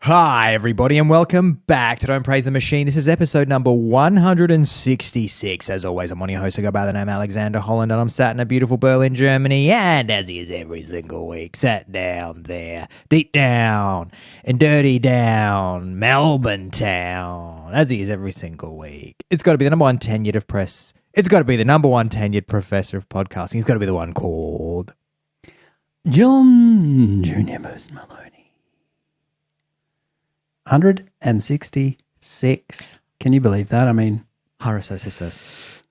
Hi, everybody, and welcome back to Don't Praise the Machine. This is episode number 166. As always, I'm one of your hosts. I go by the name Alexander Holland, and I'm sat in a beautiful Berlin, Germany, and as he is every single week, sat down there, deep down and dirty down, Melbourne town, as he is every single week. It's got to be the number one tenured of press. It's got to be the number one tenured professor of podcasting. It's got to be the one called John Junior Moose Maloney. 166. Can you believe that? I mean, Harasosis.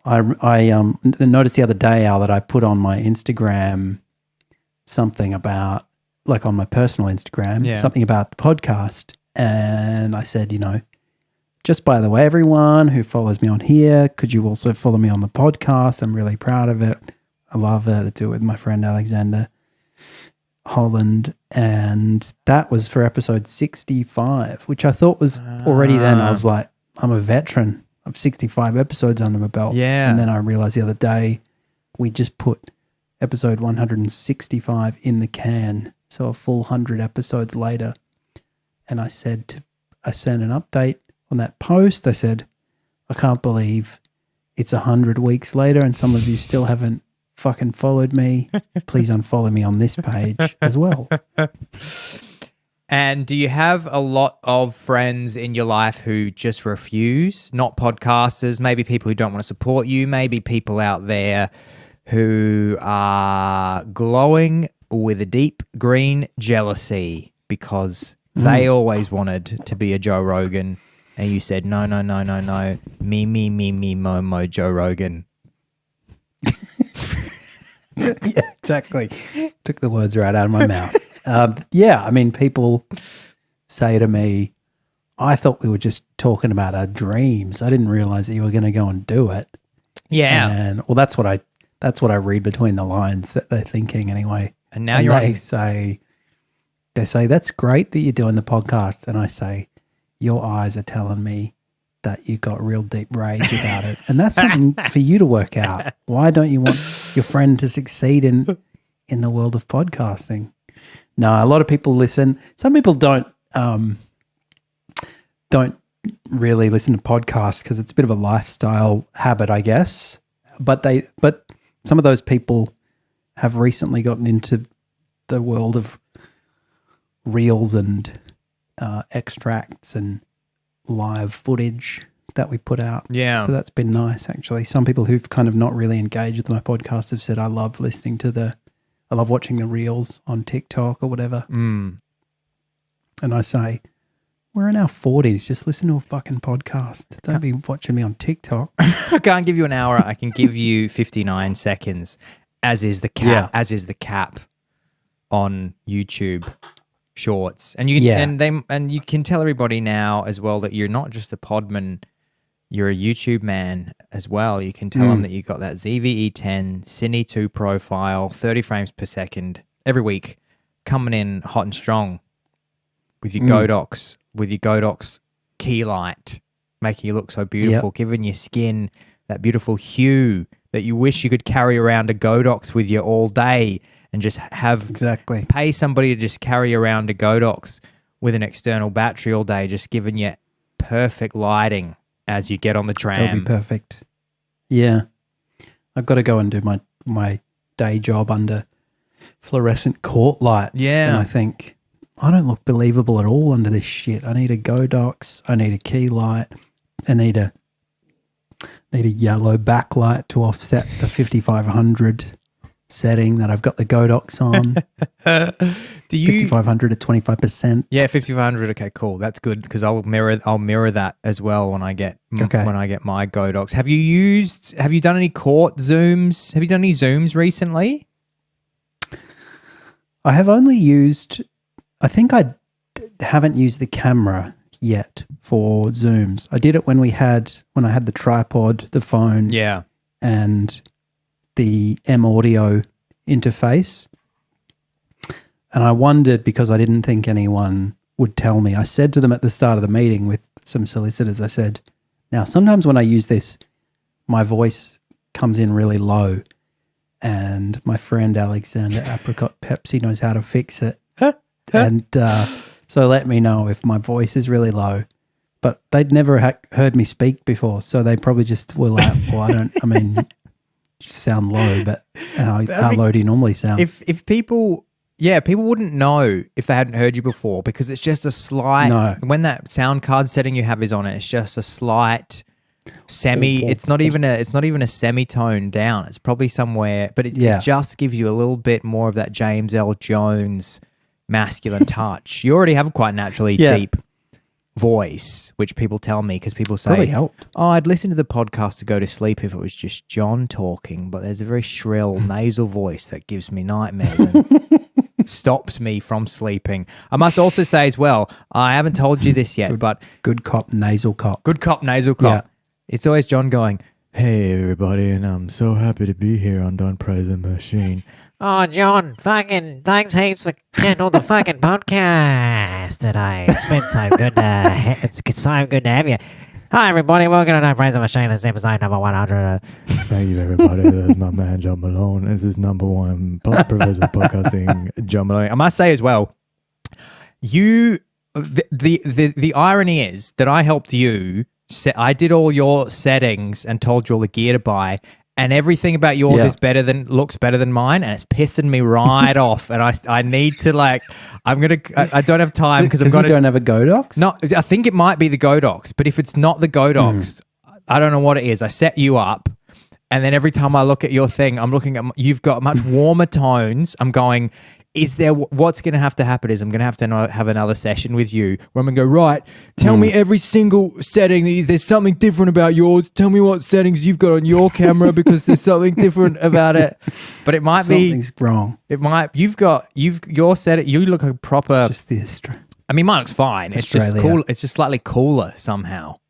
I noticed the other day, Al, that I put on my Instagram something about, like on my personal Instagram, something about the podcast. And I said, just by the way, everyone who follows me on here, could you also follow me on the podcast? I'm really proud of it. I love it. I do it with my friend Alexander Holland, and that was for episode 65, which I thought was already then. I was like, I'm a veteran of 65 episodes under my belt. Yeah. And then I realized the other day we just put episode 165 in the can, so a full 100 episodes later. And I sent an update on that post. I said, I can't believe it's 100 weeks later and some of you still haven't fucking followed me. Please unfollow me on this page as well. And do you have a lot of friends in your life who just refuse? Not podcasters, maybe people who don't want to support you, maybe people out there who are glowing with a deep green jealousy because they always wanted to be a Joe Rogan and you said, no, me, mo, Joe Rogan. Yeah, exactly. Took the words right out of my mouth. I mean, people say to me, I thought we were just talking about our dreams. I didn't realize that you were going to go and do it. Yeah. And that's what I read between the lines that they're thinking anyway. And now they say, that's great that you're doing the podcast. And I say, your eyes are telling me that you got real deep rage about it. And that's something for you to work out. Why don't you want your friend to succeed in the world of podcasting? No, a lot of people listen. Some people don't really listen to podcasts because it's a bit of a lifestyle habit, I guess. But some of those people have recently gotten into the world of reels and extracts and live footage that we put out. Yeah. So that's been nice, actually. Some people who've kind of not really engaged with my podcast have said, I love watching the reels on TikTok or whatever. Mm. And I say, we're in our 40s. Just listen to a fucking podcast. Don't be watching me on TikTok. I can't give you an hour. I can give you 59 seconds, as is the cap. Yeah. As is the cap on YouTube Shorts, and you can you can tell everybody now as well that you're not just a podman, you're a YouTube man as well. You can tell them that you got that ZVE10 Cine 2 profile, 30 frames per second every week, coming in hot and strong with your Godox key light, making you look so beautiful, giving your skin that beautiful hue that you wish you could carry around a Godox with you all day. And just pay somebody to just carry around a Godox with an external battery all day, just giving you perfect lighting as you get on the tram. That'll be perfect. Yeah. I've got to go and do my day job under fluorescent court lights. Yeah. And I think, I don't look believable at all under this shit. I need a Godox. I need a key light. I need a yellow backlight to offset the 5500 setting that I've got the Godox on. 5500 at 25%. Yeah, 5500. Okay, cool. That's good because I'll mirror that as well when I get my Godox. Have you done any court zooms? Have you done any zooms recently? I have only used, I think I haven't used the camera yet for zooms. I did it when I had the tripod, the phone, and the M audio interface. And I wondered because I didn't think anyone would tell me. I said to them at the start of the meeting with some solicitors, I said, now sometimes when I use this, my voice comes in really low and my friend Alexander Apricot Pepsi knows how to fix it. And So let me know if my voice is really low. But they'd never heard me speak before, so they probably just were like, well, you sound low, but how low do you normally sound? If people wouldn't know if they hadn't heard you before, because it's just a slight, when that sound card setting you have is on it, it's just a slight it's not even a semitone down. It's probably somewhere, but it just gives you a little bit more of that James L. Jones masculine touch. You already have quite naturally deep voice, which people tell me, because people say, probably helped. Oh, I'd listen to the podcast to go to sleep if it was just John talking, but there's a very shrill nasal voice that gives me nightmares and stops me from sleeping. I must also say as well, I haven't told you this yet, but good cop nasal cop. Good cop nasal cop. Yeah. It's always John going, hey everybody, and I'm so happy to be here on Don't Praise the Machine. Oh, John, fucking thanks heaps for getting on the fucking podcast today. It's been so good it's so good to have you. Hi, everybody. Welcome to Don't Praise the Machine. This is episode number 100. Thank you, everybody. This is my man, John Malone. This is number one professor podcasting, John Malone. I must say as well, the irony is that I helped you. I did all your settings and told you all the gear to buy. And everything about yours looks better than mine, and it's pissing me right off. And I need to I don't have time because you don't have a Godox? No, I think it might be the Godox, but if it's not the Godox, I don't know what it is. I set you up, and then every time I look at your thing, I'm looking at you've got much warmer tones. I'm going, what's going to happen is I'm going to have another session with you where I'm going to go, right, tell me every single setting. There's something different about yours. Tell me what settings you've got on your camera because there's something different about it. But it might something's wrong. It might, your setting, you look a proper. Just the Australia. I mean, mine looks fine. It's just cool. It's just slightly cooler somehow.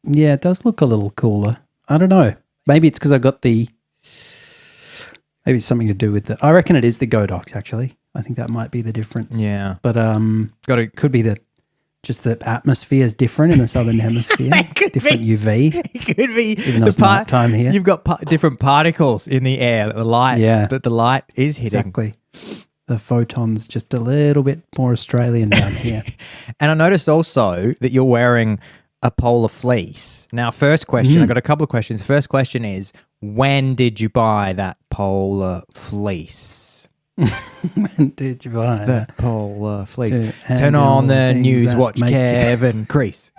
Yeah, it does look a little cooler. I don't know. Maybe it's because I got maybe it's something to do with I reckon it is the Godox, actually. I think that might be the difference. Yeah. But could be just the atmosphere is different in the southern hemisphere. Different UV. It could be. Even though it's night time here. You've got different particles in the air that the light is hitting. Exactly. The photon's just a little bit more Australian down here. And I noticed also that you're wearing a polar fleece. Now, first question, I've got a couple of questions. First question is, when did you buy that polar fleece? When did you buy that polar fleece? Turn on the news, watch Kev and Chris.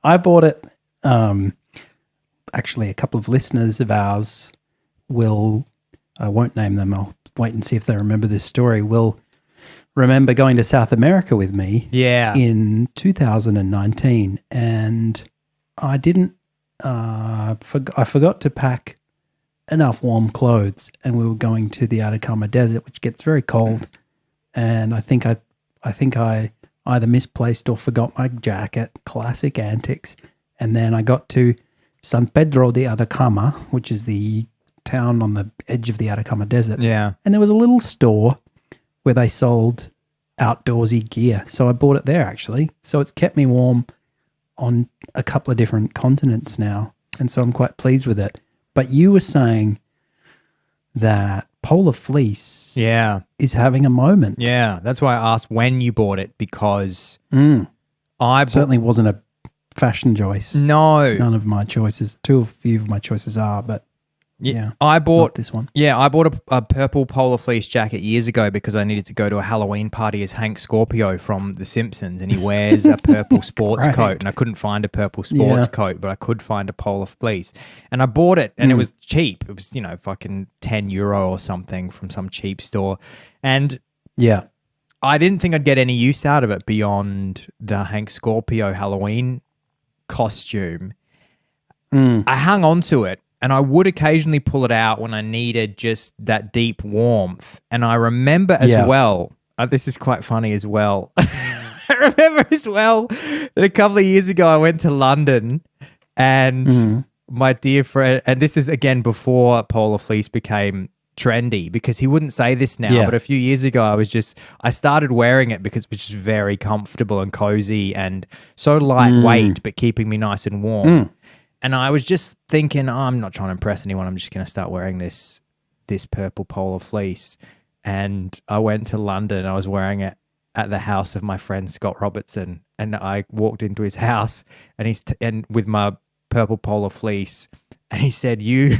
I bought it. Actually, a couple of listeners of ours I won't name them. I'll wait and see if they remember this story. Will remember going to South America with me in 2019, and I didn't I forgot to pack enough warm clothes, and we were going to the Atacama Desert, which gets very cold, and I think I either misplaced or forgot my jacket. Classic antics. And then I got to San Pedro de Atacama, which is the town on the edge of the Atacama Desert, and there was a little store where they sold outdoorsy gear. So I bought it there, actually. So it's kept me warm on a couple of different continents now. And so I'm quite pleased with it. But you were saying that polar fleece is having a moment. Yeah, that's why I asked when you bought it, because I certainly wasn't a fashion choice. No. None of my choices. Few of my choices are, but I bought this one. Yeah, I bought a purple polar fleece jacket years ago because I needed to go to a Halloween party as Hank Scorpio from The Simpsons, and he wears a purple sports coat, and I couldn't find a purple sports coat, but I could find a polar fleece, and I bought it, and it was cheap. It was fucking €10 or something from some cheap store, and I didn't think I'd get any use out of it beyond the Hank Scorpio Halloween costume. I hung on to it. And I would occasionally pull it out when I needed just that deep warmth. And I remember as well, this is quite funny as well. I remember as well that a couple of years ago I went to London, and my dear friend, and this is again before polar fleece became trendy, because he wouldn't say this now, but a few years ago I started wearing it because it was just very comfortable and cozy and so lightweight, but keeping me nice and warm. And I was just thinking, I'm not trying to impress anyone. I'm just going to start wearing this purple polar fleece. and I went to London. I was wearing it at the house of my friend Scott Robertson, and I walked into his house, and and with my purple polar fleece, and he said, "You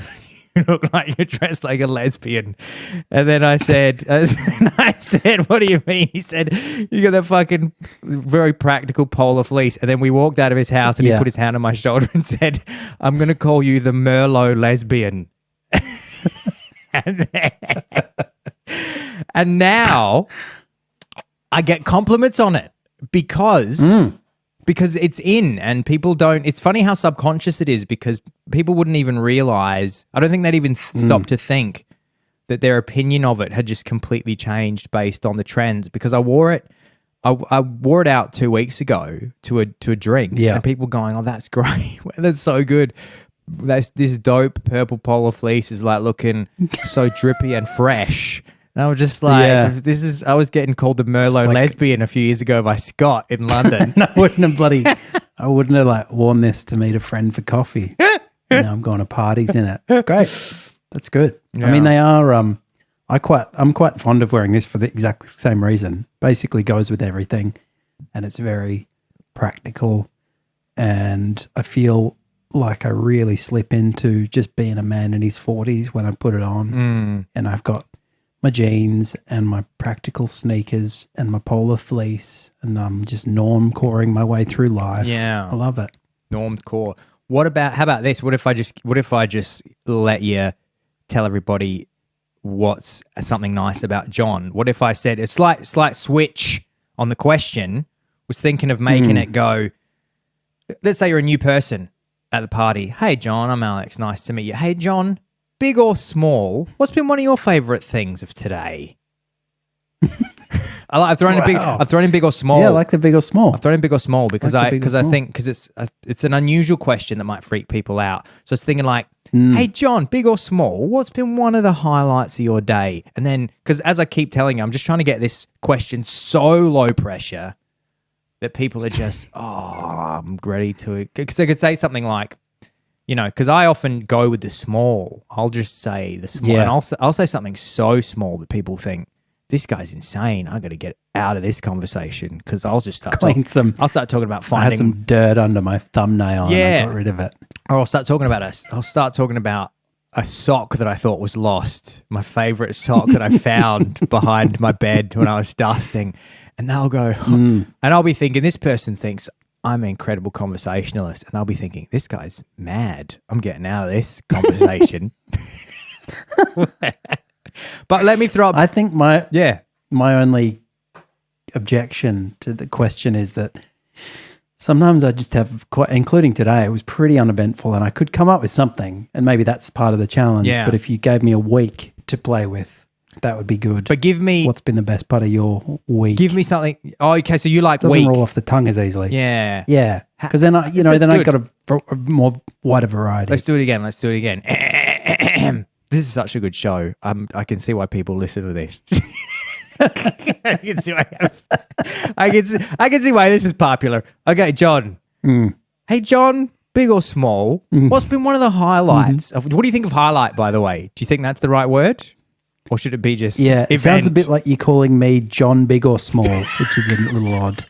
look like you're dressed like a lesbian." And then I said, "What do you mean?" He said, "You got that fucking very practical polar fleece." And then we walked out of his house, and he put his hand on my shoulder and said, "I'm going to call you the Merlot lesbian." And now I get compliments on it because it's in, and people don't. It's funny how subconscious it is, because people wouldn't even realize. I don't think they'd even stop to think that their opinion of it had just completely changed based on the trends. Because I wore it. I wore it out 2 weeks ago to a drinks, and people going, "Oh, that's great. That's so good. This dope purple polar fleece is like looking so drippy and fresh." And I was just like, I was getting called the Merlot lesbian a few years ago by Scott in London. I wouldn't have like worn this to meet a friend for coffee. Now I'm going to parties in it. It's great. That's good. Yeah. I mean, they are, I'm quite fond of wearing this for the exact same reason. Basically goes with everything, and it's very practical, and I feel like I really slip into just being a man in his 40s when I put it on. And I've got my jeans and my practical sneakers and my polar fleece, and I'm just norm-coring my way through life. Yeah. I love it. Norm-core. How about this? What if I just let you tell everybody what's something nice about John? What if I said a slight switch on the question, was thinking of making it go, let's say you're a new person at the party. "Hey, John, I'm Alex. Nice to meet you. Hey, John, big or small, what's been one of your favorite things of today?" I've thrown in big or small. Yeah, I like the big or small. I've thrown in big or small because I think it's an unusual question that might freak people out. So it's thinking like, "Hey, John, big or small, what's been one of the highlights of your day?" And then, because as I keep telling you, I'm just trying to get this question so low pressure that people are just, I'm ready to, because I could say something like, because I often go with the small. I'll just say the small, and I'll say something so small that people think, this guy's insane. I got to get out of this conversation, because I'll just start talking about finding. I had some dirt under my thumbnail, and I got rid of it. Or I'll start talking about a sock that I thought was lost, my favorite sock that I found behind my bed when I was dusting, and they'll go, and I'll be thinking, this person thinks I'm an incredible conversationalist, and I'll be thinking, this guy's mad. I'm getting out of this conversation. But let me throw up. I think my only objection to the question is that sometimes I just have including today, it was pretty uneventful, and I could come up with something, and maybe that's part of the challenge. Yeah. But if you gave me a week to play with, that would be good. But give me, what's been the best part of your week? Give me something. Oh, okay. So you like doesn't week? Roll off the tongue as easily. Yeah. Yeah. Because then I got a more wider variety. Let's do it again. This is such a good show. I can see why people listen to this. I can see why this is popular. Okay, John. Hey, John, big or small? What's been one of the highlights of? What do you think of highlight? By the way, do you think that's the right word, or should it be just? Yeah, it event? Sounds a bit like you calling me John Big or Small, which is a little odd.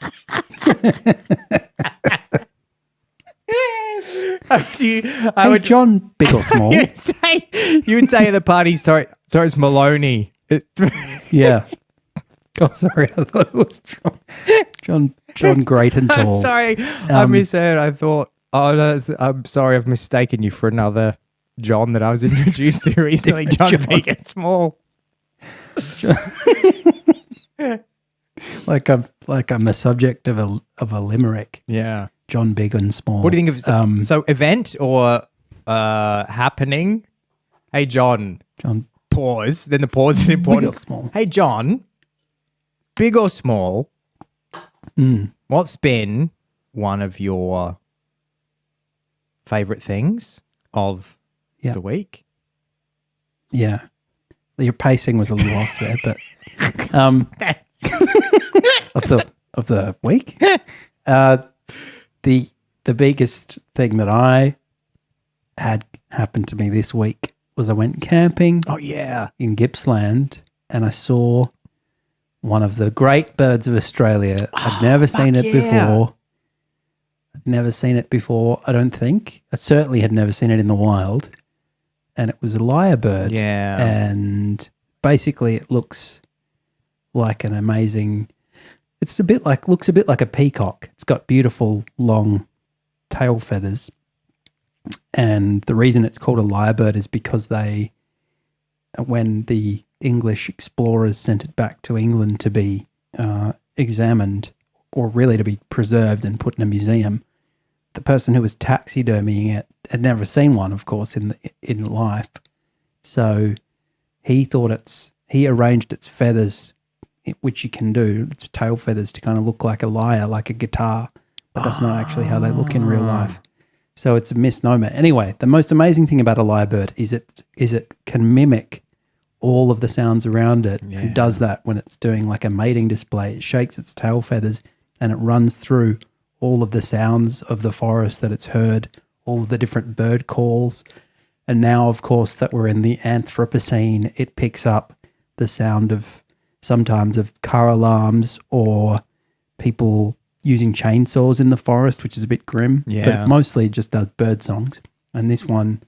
John Big or Small. you would say at the party, sorry, it's Maloney. Yeah. Oh, sorry, I thought it was John Great and Tall. I'm sorry, I misheard. I thought, I'm sorry, I've mistaken you for another John that I was introduced to recently. John Big and Small. like I'm a subject of a limerick. Yeah. John Big and Small. What do you think of so event or happening? Hey, John. Pause. Then the pause is important. Big or small. Hey, John. Big or small? What's been one of your favorite things of the week? Yeah. Your pacing was a little off there, but of the week? The biggest thing that I had happen to me this week was I went camping. Oh yeah, in Gippsland, and I saw one of the great birds of Australia. I'd never seen it before. I'd never seen it before, I don't think. I certainly had never seen it in the wild. And it was a lyrebird. Yeah. And basically it looks like an amazing, looks a bit like a peacock. It's got beautiful long tail feathers. And the reason it's called a lyrebird is because when the English explorers sent it back to England to be examined, or really to be preserved and put in a museum, the person who was taxidermying it had never seen one, of course, in life. So he arranged its feathers, which you can do, its tail feathers, to kind of look like a lyre, like a guitar, but that's not actually how they look in real life. So it's a misnomer. Anyway, the most amazing thing about a lyrebird is it can mimic all of the sounds around it, and does that when it's doing like a mating display. It shakes its tail feathers and it runs through all of the sounds of the forest that it's heard, all of the different bird calls. And now, of course, that we're in the Anthropocene, it picks up the sound of sometimes of car alarms or people using chainsaws in the forest, which is a bit grim. Yeah. But it mostly just does bird songs. And this one,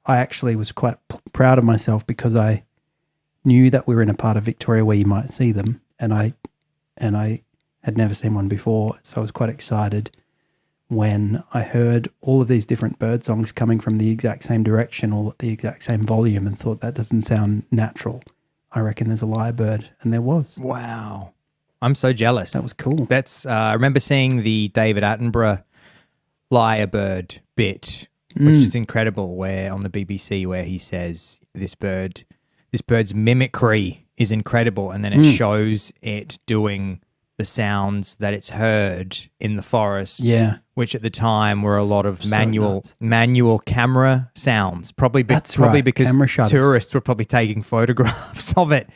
I actually was quite proud of myself because I knew that we were in a part of Victoria where you might see them, and I had never seen one before, so I was quite excited when I heard all of these different bird songs coming from the exact same direction, all at the exact same volume, and thought that doesn't sound natural. I reckon there's a lyrebird, and there was. Wow. I'm so jealous. That was cool. That's I remember seeing the David Attenborough lyrebird bit, which is incredible, where on the BBC where he says this bird's mimicry is incredible, and then it shows it doing the sounds that it's heard in the forest, which at the time were a lot of manual camera sounds, probably because tourists were probably taking photographs of it,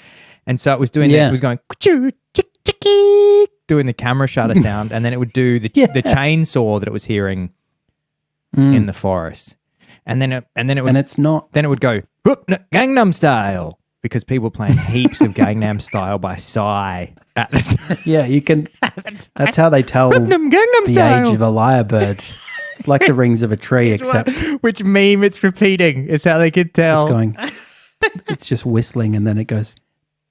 and so it was doing that. It was going doing the camera shutter sound, and then it would do the chainsaw that it was hearing in the forest, and then it would go Gangnam Style, because people were playing heaps of Gangnam Style by Psy at the time. Yeah, you can. That's how they tell the age of a lyrebird. It's like the rings of a tree, which meme it's repeating. It's how they could tell. It's going. It's just whistling, and then it goes,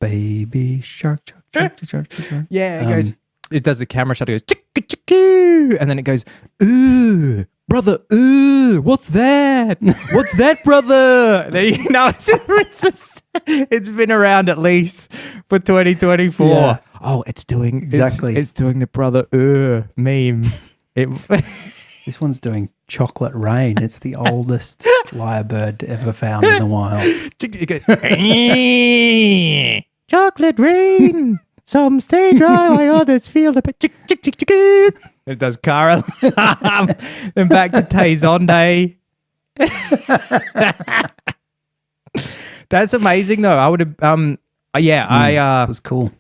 "Baby shark, shark, shark, shark, shark." Yeah, it goes. It does the camera shot. It goes, chick, and then it goes, ooh, brother, ooh, what's that? What's that, brother? It's been around at least for 2024. Yeah. Oh, it's doing exactly. It's doing the brother meme. This one's doing chocolate rain. It's the oldest lyrebird ever found in the wild. Chocolate rain. Some stay dry while others feel the It does Cara. Then back to Tay-Zonday. That's amazing though. I would have it was cool.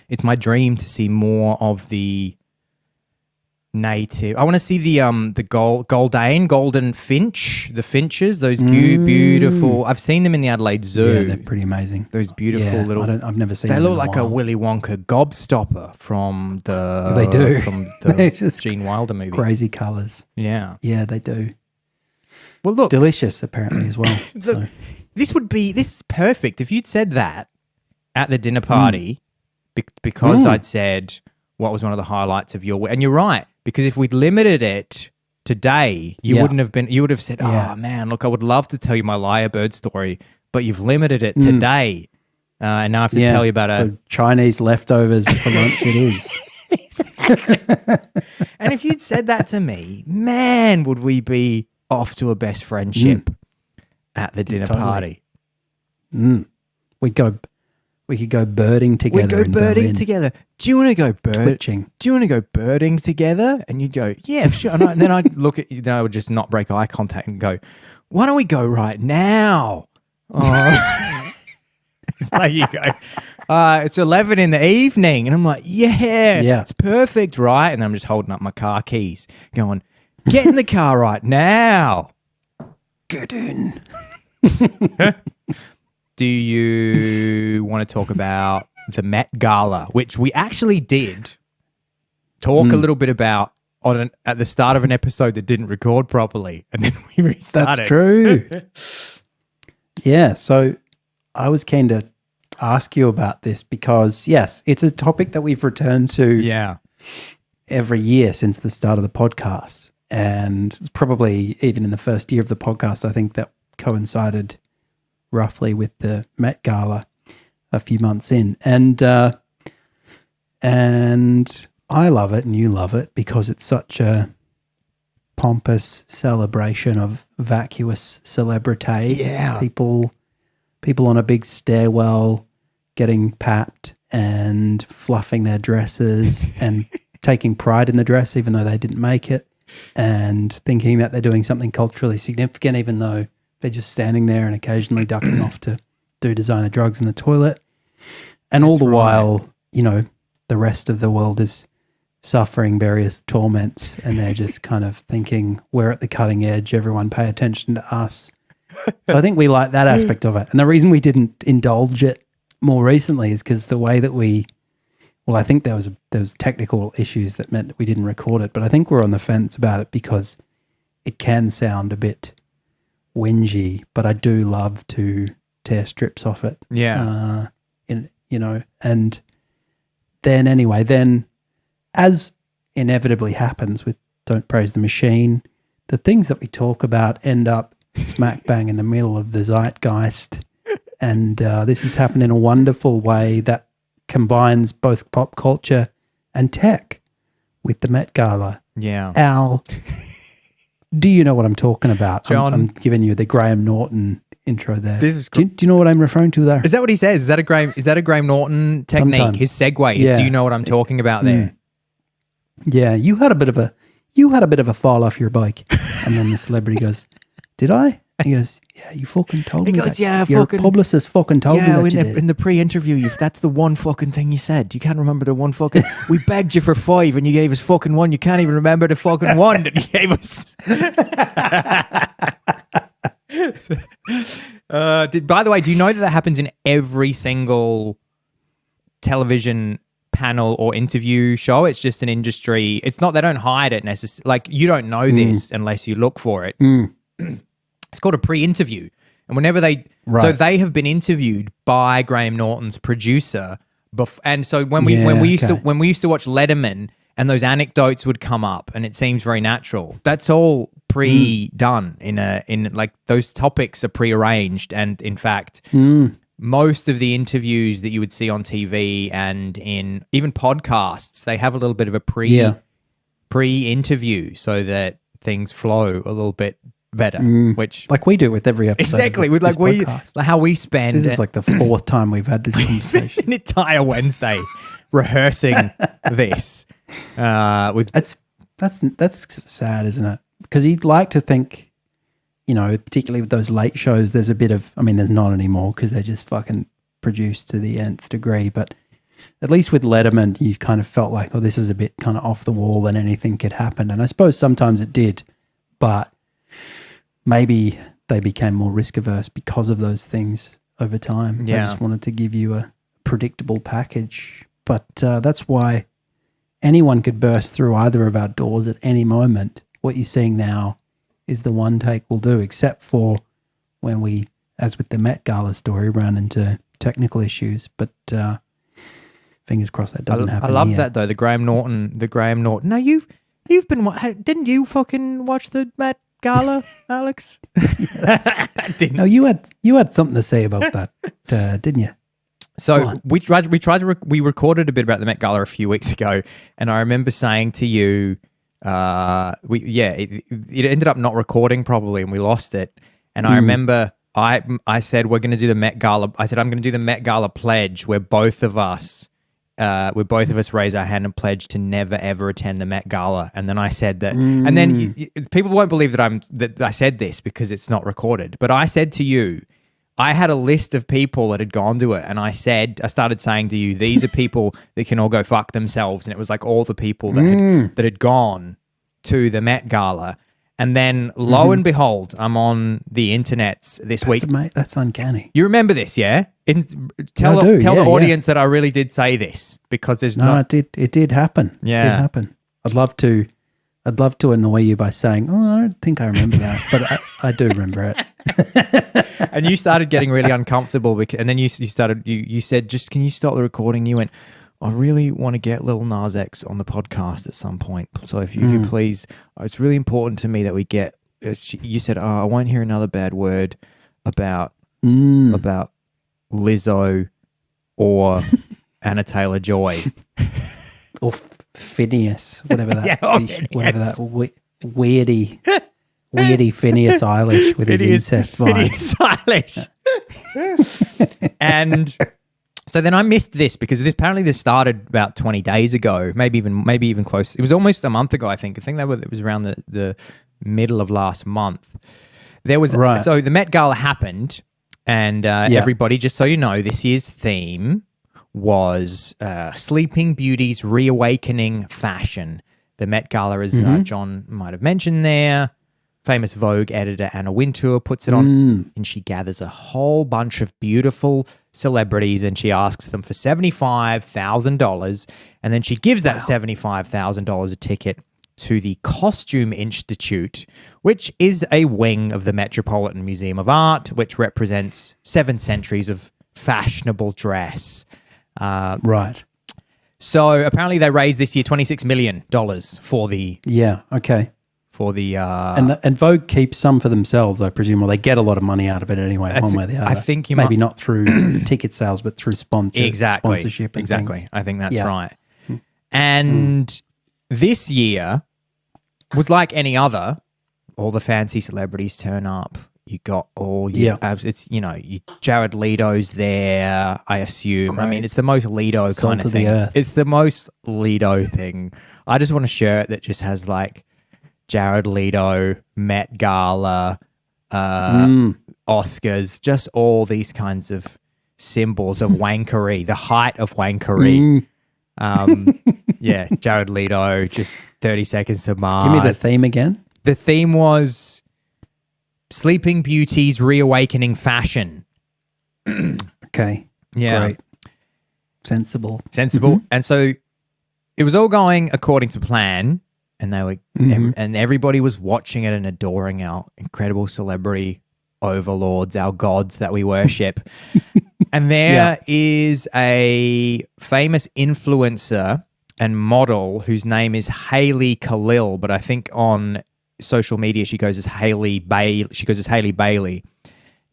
It's my dream to see more of the native. I want to see the golden finch, the finches, those beautiful. I've seen them in the Adelaide Zoo. Yeah, they're pretty amazing. Those beautiful little. I've never seen. They them look in like wild. a Willy Wonka gobstopper from the. They do. From the just Gene Wilder movie. Crazy colours. Yeah. Yeah, they do. Well, look, delicious apparently as well. Look, this is perfect if you'd said that at the dinner party, because I'd said what was one of the highlights of your week, and you're right. Because if we'd limited it today, you wouldn't have been. You would have said, "Oh man, look, I would love to tell you my lyrebird story, but you've limited it today, and now I have to tell you about so Chinese leftovers for lunch. It is." And if you'd said that to me, man, would we be off to a best friendship at the dinner party? We could go birding together. We'd go birding together. Do you want to go Twitching. Do you want to go birding together? And you'd go, yeah, sure. And then I'd look at you. Then I would just not break eye contact and go, why don't we go right now? Oh. There you go. It's 11 in the evening, and I'm like, yeah, it's perfect, right? And I'm just holding up my car keys, going, get in the car right now. Get in. do you want to talk about the Met Gala, which we actually did talk a little bit about at the start of an episode that didn't record properly, and then we restarted. That's true. Yeah, so I was keen to ask you about this because, yes, it's a topic that we've returned to every year since the start of the podcast. And it's probably even in the first year of the podcast, I think that coincided roughly with the Met Gala a few months in. And I love it and you love it because it's such a pompous celebration of vacuous celebrity. Yeah. People on a big stairwell getting papped and fluffing their dresses and taking pride in the dress even though they didn't make it, and thinking that they're doing something culturally significant even though they're just standing there and occasionally ducking off to do designer drugs in the toilet. And all the while, you know, the rest of the world is suffering various torments and they're just kind of thinking, we're at the cutting edge, everyone pay attention to us. So I think we like that aspect of it. And the reason we didn't indulge it more recently is because the way that I think there was technical issues that meant that we didn't record it, but I think we're on the fence about it because it can sound a bit whingy, but I do love to tear strips off it. Yeah. And then as inevitably happens with Don't Praise the Machine, the things that we talk about end up smack bang in the middle of the zeitgeist. And this has happened in a wonderful way that combines both pop culture and tech with the Met Gala. Yeah. Al, do you know what I'm talking about? John, I'm giving you the Graham Norton intro there. This is do you know what I'm referring to there? Is that what he says? Is that a Graham Norton technique? Sometimes. His segue is, do you know what I'm talking about there? Yeah, you had a bit of a fall off your bike. And then the celebrity goes, "Did I?" He goes, "Yeah, you fucking told me that. Your publicist fucking told me that you did." In the pre-interview, that's the one fucking thing you said. You can't remember the one fucking... We begged you for 5 and you gave us fucking 1. You can't even remember the fucking 1 that you gave us. By the way, do you know that happens in every single television panel or interview show? It's just an industry. It's not, they don't hide it necessarily. Like, you don't know this unless you look for it. It's called a pre-interview. And whenever so they have been interviewed by Graham Norton's producer. And so when we used to watch Letterman and those anecdotes would come up and it seems very natural. That's all pre-done in like those topics are pre-arranged. And in fact, most of the interviews that you would see on TV and in even podcasts, they have a little bit of a pre-interview so that things flow a little bit better, which like we do with every episode. Exactly, with like how we spend. This is like the 4th time we've had this conversation. An entire Wednesday rehearsing this. With that's sad, isn't it? Because you'd like to think, you know, particularly with those late shows, there's a bit of. I mean, there's not anymore because they're just fucking produced to the nth degree. But at least with Letterman, you kind of felt like, oh, this is a bit kind of off the wall and anything could happen. And I suppose sometimes it did, but maybe they became more risk averse because of those things over time. Yeah. I just wanted to give you a predictable package. But that's why anyone could burst through either of our doors at any moment. What you're seeing now is the one take we'll do, except for when we, as with the Met Gala story, run into technical issues. But fingers crossed that doesn't happen. I love here. that though. The Graham Norton. No, you've been. Didn't you fucking watch the Met Gala, Alex? No, you had something to say about that, didn't you? So we recorded a bit about the Met Gala a few weeks ago, and I remember saying to you, it ended up not recording properly, and we lost it. And I remember I said we're going to do the Met Gala. I said I'm going to do the Met Gala pledge, where both of us raise our hand and pledge to never ever attend the Met Gala. And then I said that, and then people won't believe that I said this because it's not recorded. But I said to you, I had a list of people that had gone to it, and I started saying to you, these are people that can all go fuck themselves. And it was like all the people that had gone to the Met Gala. And then, lo and behold, I'm on the internets this week. That's uncanny. You remember this, yeah? Tell the audience that I really did say this, because there's it did happen. Yeah. It did happen. I'd love to annoy you by saying, I don't think I remember that, but I do remember it. And you started getting really uncomfortable, and then you said, just, can you stop the recording? You went, I really want to get Lil Nas X on the podcast at some point. So if you could please, it's really important to me that we get, you said, I won't hear another bad word about Lizzo or Anna Taylor-Joy. Or Phineas, whatever that, whatever that weirdy Phineas Eilish with his incest vibes. Phineas Eilish. And so then I missed this, because apparently this started about 20 days ago, maybe even close. It was almost a month ago, I think. It was around the middle of last month. There was so the Met Gala happened, and everybody, just so you know, this year's theme was Sleeping Beauty's reawakening fashion. The Met Gala, as John might have mentioned there, famous Vogue editor Anna Wintour puts it on, and she gathers a whole bunch of beautiful celebrities, and she asks them for $75,000, and then she gives that $75,000 a ticket to the Costume Institute, which is a wing of the Metropolitan Museum of Art, which represents 7 centuries of fashionable dress. Right. So apparently they raised this year $26 million for the... Yeah, okay. For the... and Vogue keeps some for themselves, I presume, or they get a lot of money out of it anyway, one way or the other. I think you maybe not through ticket sales, but through sponsorship and things. I think that's right. And this year was like any other. All the fancy celebrities turn up. You got all your it's Jared Leto's there, I assume. Great. I mean, it's the most Leto kind of thing. It's the most Leto thing. I just want a shirt that just has like Jared Leto, Met Gala, Oscars, just all these kinds of symbols of wankery, the height of wankery. Jared Leto, just 30 Seconds to Mars. Give me the theme again. The theme was Sleeping Beauty's reawakening fashion. Okay. Yeah. Great. Sensible. And so it was all going according to plan, and they were and everybody was watching it and adoring our incredible celebrity overlords, our gods that we worship. And there is a famous influencer and model whose name is Hailey Khalil, but I think on social media she goes as Hailey Bailey.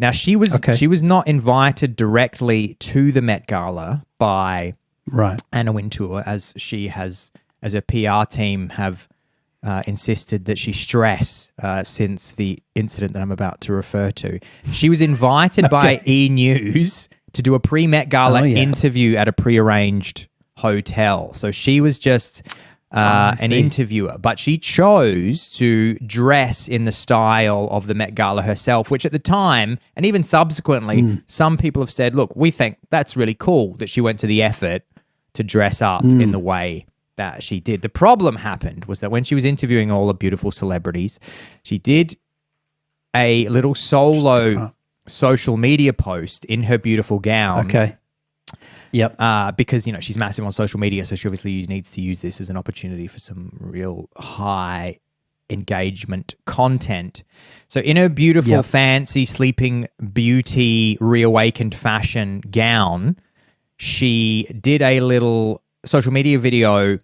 Now she was not invited directly to the Met Gala by Anna Wintour, as her PR team have insisted that she stress since the incident that I'm about to refer to. She was invited by E! News to do a pre-Met Gala interview at a prearranged hotel. So she was just an interviewer, but she chose to dress in the style of the Met Gala herself, which at the time, and even subsequently, some people have said, look, we think that's really cool that she went to the effort to dress up in the way that she did. The problem happened was that when she was interviewing all the beautiful celebrities, she did a little solo social media post in her beautiful gown. Okay. Yep. Because, she's massive on social media, so she obviously needs to use this as an opportunity for some real high engagement content. So in her beautiful, fancy Sleeping Beauty reawakened fashion gown, she did a little social media video,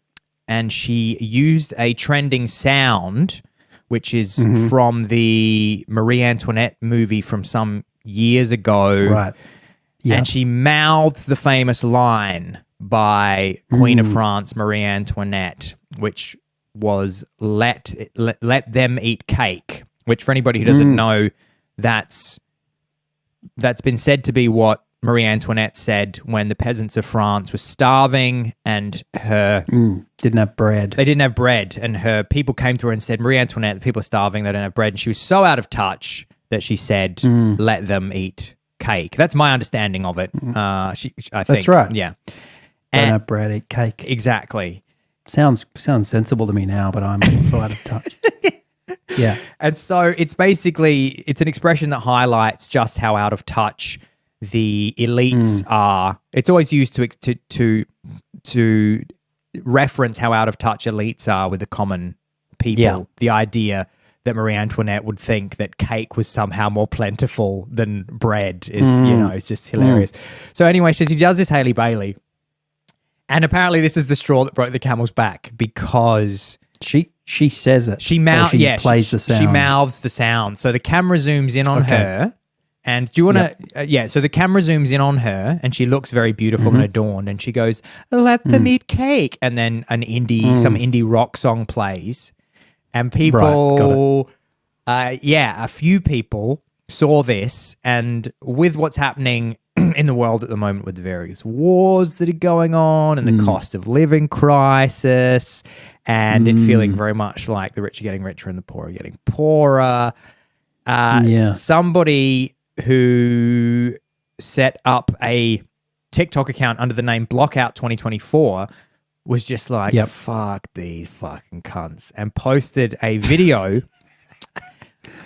and she used a trending sound, which is from the Marie Antoinette movie from some years ago. Right. Yep. And she mouths the famous line by Queen of France, Marie Antoinette, which was let them eat cake, which for anybody who doesn't know, that's been said to be what Marie Antoinette said when the peasants of France were starving and didn't have bread. They didn't have bread, and her people came to her and said, Marie Antoinette, the people are starving, they don't have bread. And she was so out of touch that she said, let them eat cake. That's my understanding of it. I think that's right. Yeah. Don't have bread, eat cake. Exactly. Sounds sensible to me now, but I'm also out of touch. Yeah. And so it's an expression that highlights just how out of touch the elites are. It's always used to reference how out of touch elites are with the common people. Yeah. The idea that Marie Antoinette would think that cake was somehow more plentiful than bread is, it's just hilarious. So anyway, she does this Hailey Bailey. And apparently this is the straw that broke the camel's back because she says it. She plays the sound. She mouths the sound. So the camera zooms in on her. And do you want to, so the camera zooms in on her and she looks very beautiful and adorned and she goes, let them eat cake. And then some indie rock song plays and people, a few people saw this, and with what's happening in the world at the moment with the various wars that are going on and the cost of living crisis and it feeling very much like the rich are getting richer and the poor are getting poorer. Somebody who set up a TikTok account under the name Blockout 2024 was just like, fuck these fucking cunts, and posted a video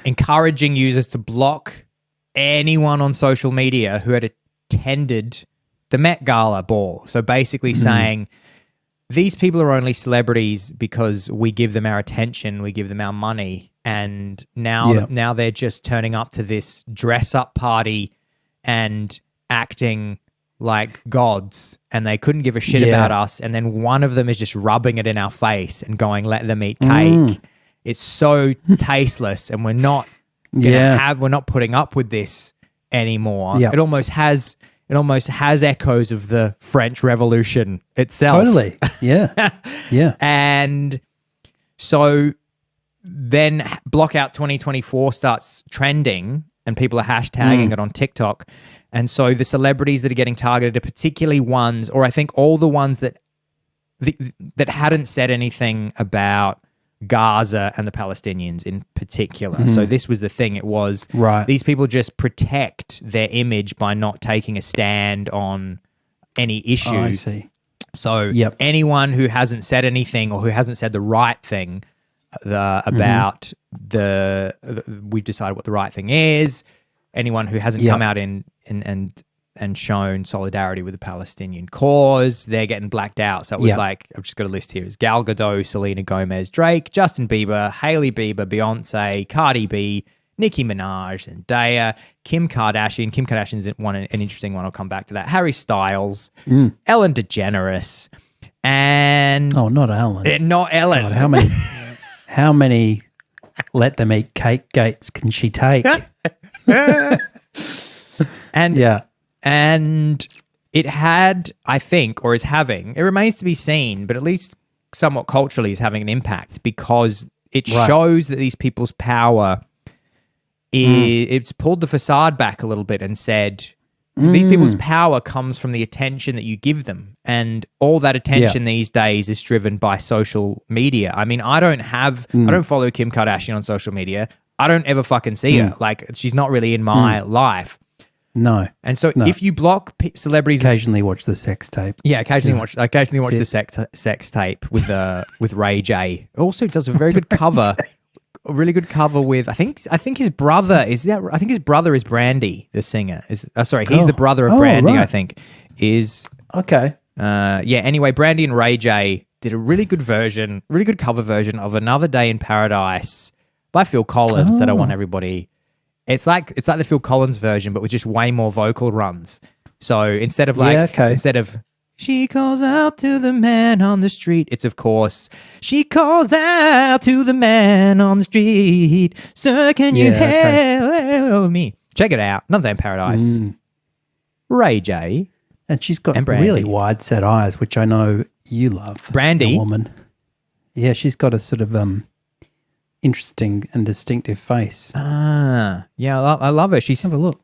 encouraging users to block anyone on social media who had attended the Met Gala ball. So basically saying, these people are only celebrities because we give them our attention, we give them our money, and now they're just turning up to this dress-up party and acting like gods, and they couldn't give a shit about us, and then one of them is just rubbing it in our face and going, let them eat cake. It's so tasteless, and we're not putting up with this anymore. It almost has echoes of the French Revolution itself. Totally. Yeah. Yeah. And so then Blockout 2024 starts trending and people are hashtagging it on TikTok. And so the celebrities that are getting targeted are particularly ones, or I think all the ones that hadn't said anything about Gaza and the Palestinians in particular. So this was the thing. It was these people just protect their image by not taking a stand on any issue. I see. So anyone who hasn't said anything or who hasn't said the right thing about we've decided what the right thing is, anyone who hasn't come out and shown solidarity with the Palestinian cause, they're getting blacked out. So it was like, I've just got a list here. It's Gal Gadot, Selena Gomez, Drake, Justin Bieber, Hailey Bieber, Beyonce, Cardi B, Nicki Minaj, Zendaya, Kim Kardashian. Kim Kardashian's an interesting one. I'll come back to that. Harry Styles, Ellen DeGeneres, and... Oh, not Ellen. Not Ellen. God, how many let them eat cake gates can she take? And it had, I think, or is having, it remains to be seen, but at least somewhat culturally is having an impact because it shows that these people's power it's pulled the facade back a little bit and said, these people's power comes from the attention that you give them. And all that attention these days is driven by social media. I mean, I don't follow Kim Kardashian on social media. I don't ever fucking see her. Like, she's not really in my life. No. And so if you block celebrities... Occasionally watch the sex tape. Yeah, occasionally watch the sex tape with Ray J. Also does a very good cover, a really good cover with, I think his brother is Brandy, the singer. He's the brother of Brandy, I think. Okay. Anyway, Brandy and Ray J did a really good cover version of Another Day in Paradise by Phil Collins that I want everybody... It's like the Phil Collins version, but with just way more vocal runs. So instead of she calls out to the man on the street, it's of course she calls out to the man on the street. Sir, can you help me? Check it out. Another Day in Paradise. Ray J. And she's got really wide set eyes, which I know you love. Brandy, the woman. Yeah, she's got a sort of interesting and distinctive face. I love her. Have a look.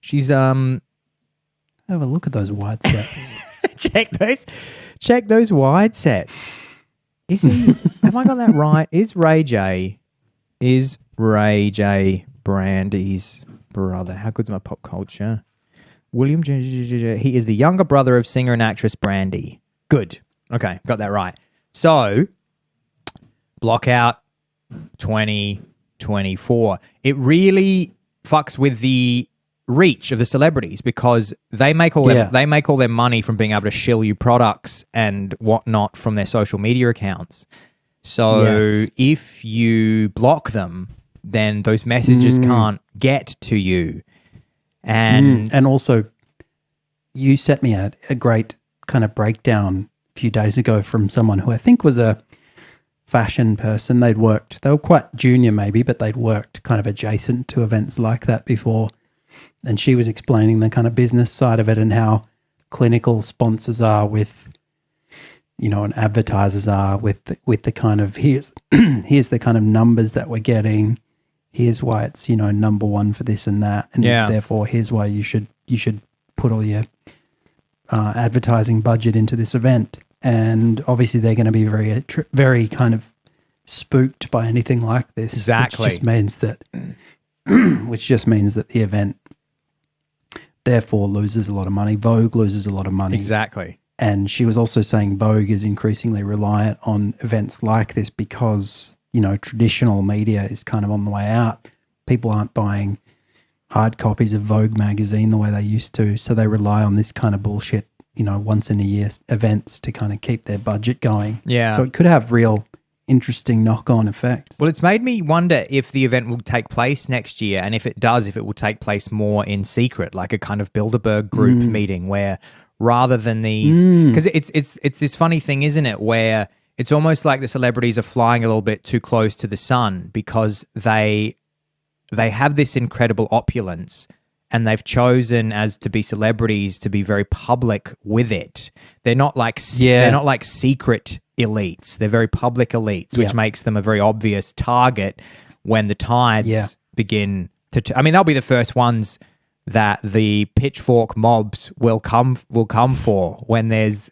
She's have a look at those wide sets. check those wide sets. Is he? Have I got that right? Is Ray J Brandy's brother? How good's my pop culture? William J. He is the younger brother of singer and actress Brandy. Good. Okay, got that right. So, Blockout 2024 2024. It really fucks with the reach of the celebrities because they make all their money from being able to shill you products and whatnot from their social media accounts. So if you block them, then those messages can't get to you. And also, you sent me a great kind of breakdown a few days ago from someone who I think was a fashion person. They were quite junior maybe, but they'd worked kind of adjacent to events like that before. And she was explaining the kind of business side of it and how clinical sponsors are with, and advertisers are with the kind of, here's the kind of numbers that we're getting. Here's why it's, number one for this and that. And therefore, here's why you should put all your advertising budget into this event. And obviously they're going to be very, very kind of spooked by anything like this. Exactly. Which just means that the event therefore loses a lot of money. Vogue loses a lot of money. Exactly. And she was also saying Vogue is increasingly reliant on events like this because, traditional media is kind of on the way out. People aren't buying hard copies of Vogue magazine the way they used to. So they rely on this kind of bullshit, once in a year events to kind of keep their budget going. Yeah. So it could have real interesting knock-on effects. Well, it's made me wonder if the event will take place next year, and if it does, if it will take place more in secret, like a kind of Bilderberg group meeting where rather than these, because it's this funny thing, isn't it, where it's almost like the celebrities are flying a little bit too close to the sun because they have this incredible opulence and they've chosen as to be celebrities to be very public with it. They're not like secret elites. They're very public elites, which makes them a very obvious target when the tides begin to they'll be the first ones that the pitchfork mobs will come for when there is